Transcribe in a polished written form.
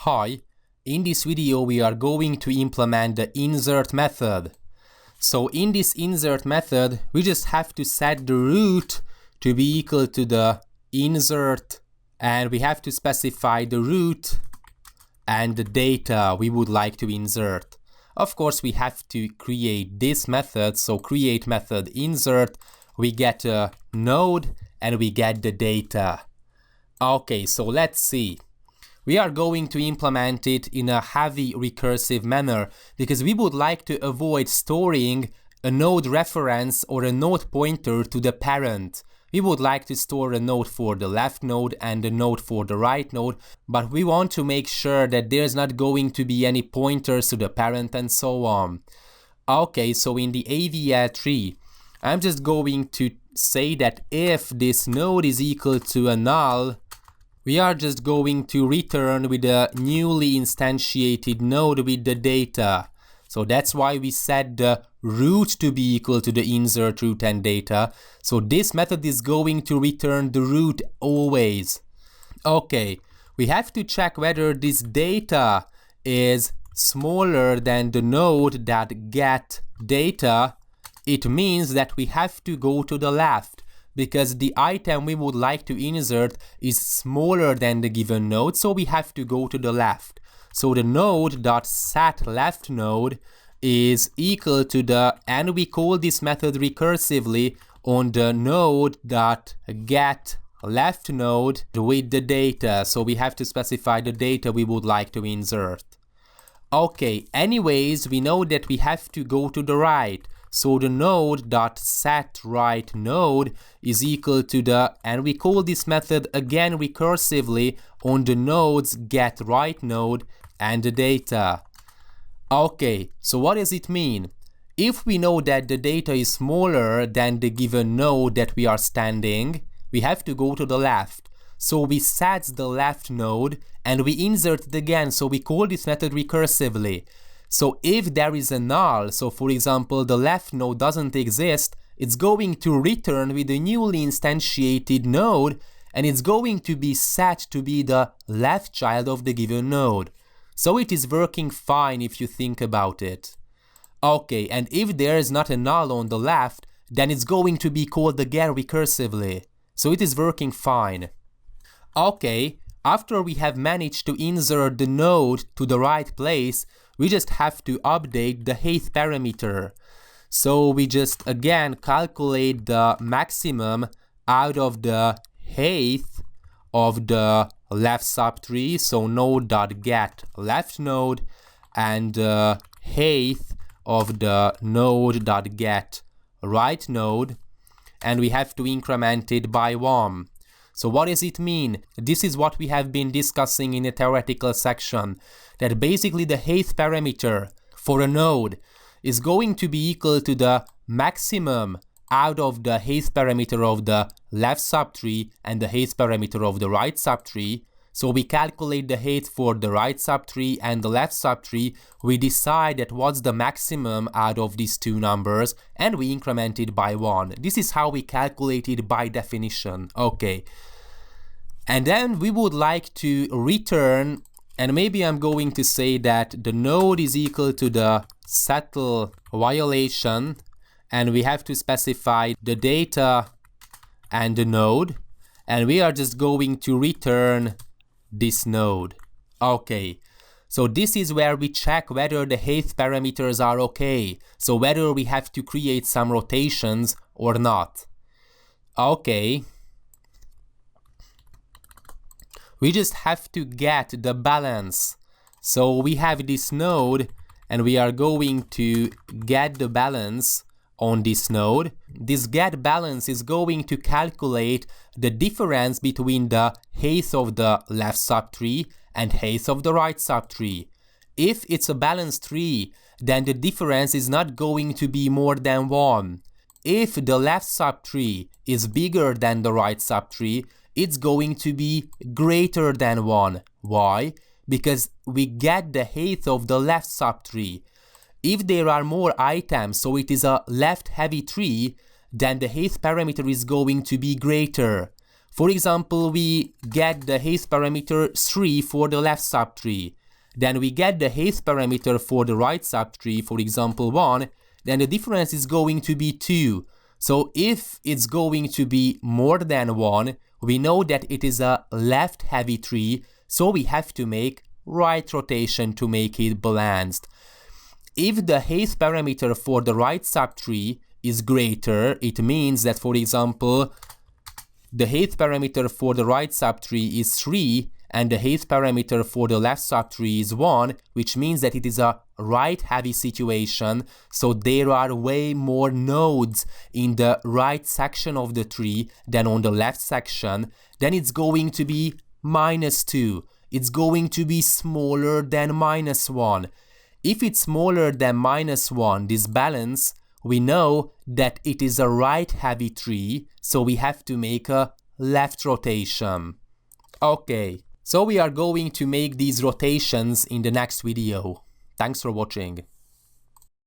Hi, in this video we are going to implement the insert method. So in this insert method we just have to set the root to be equal to the insert, and we have to specify the root and the data we would like to insert. Of course we have to create this method, so create method insert, we get a node and we get the data. Okay, so let's see. We are going to implement it in a heavy recursive manner because we would like to avoid storing a node reference or a node pointer to the parent. We would like to store a node for the left node and a node for the right node, but we want to make sure that there's not going to be any pointers to the parent and so on. Okay, so in the AVL tree, I'm just going to say that if this node is equal to a null, we are just going to return with a newly instantiated node with the data. So that's why we set the root to be equal to the insert root and data. So this method is going to return the root always. Okay, we have to check whether this data is smaller than the node that get data. It means that we have to go to the left, because the item we would like to insert is smaller than the given node, so we have to go to the left. So the node.setLeftNode is equal to the, and we call this method recursively on the node.getLeftNode with the data, so we have to specify the data we would like to insert. Okay, anyways, we know that we have to go to the right. So the node.setRightNode is equal to the, and we call this method again recursively on the node's getRightNode and the data. Okay, so what does it mean? If we know that the data is smaller than the given node that we are standing, we have to go to the left. So we set the left node and we insert it again, so we call this method recursively. So if there is a null, so for example the left node doesn't exist, it's going to return with a newly instantiated node, and it's going to be set to be the left child of the given node. So it is working fine if you think about it. Okay, and if there is not a null on the left, then it's going to be called again recursively. So it is working fine. Okay, after we have managed to insert the node to the right place, we just have to update the height parameter. So we just again calculate the maximum out of the height of the left subtree, so node.getLeftNode, and the height of the node.getRightNode, and we have to increment it by 1. So what does it mean? This is what we have been discussing in the theoretical section, that basically the height parameter for a node is going to be equal to the maximum out of the height parameter of the left subtree and the height parameter of the right subtree. So we calculate the height for the right subtree and the left subtree, we decide that what's the maximum out of these two numbers, and we increment it by 1. This is how we calculate it by definition. Okay. And then we would like to return, and maybe I'm going to say that the node is equal to the settle violation, and we have to specify the data and the node, and we are just going to return this node. Okay, so this is where we check whether the height parameters are okay, so whether we have to create some rotations or not. Okay, we just have to get the balance. So we have this node and we are going to get the balance on this node. This get balance is going to calculate the difference between the height of the left subtree and height of the right subtree. If it's a balanced tree, then the difference is not going to be more than 1. If the left subtree is bigger than the right subtree, it's going to be greater than 1. Why? Because we get the height of the left subtree. If there are more items, so it is a left heavy tree, then the height parameter is going to be greater. For example, we get the height parameter 3 for the left subtree. Then we get the height parameter for the right subtree, for example 1, then the difference is going to be 2. So if it's going to be more than 1, we know that it is a left heavy tree, so we have to make right rotation to make it balanced. If the height parameter for the right subtree is greater, it means that, for example, the height parameter for the right subtree is 3 and the height parameter for the left subtree is 1, which means that it is a right heavy situation, so there are way more nodes in the right section of the tree than on the left section, then it's going to be -2. It's going to be smaller than -1. If it's smaller than -1, this balance, we know that it is a right heavy tree, so we have to make a left rotation. Okay, so we are going to make these rotations in the next video. Thanks for watching.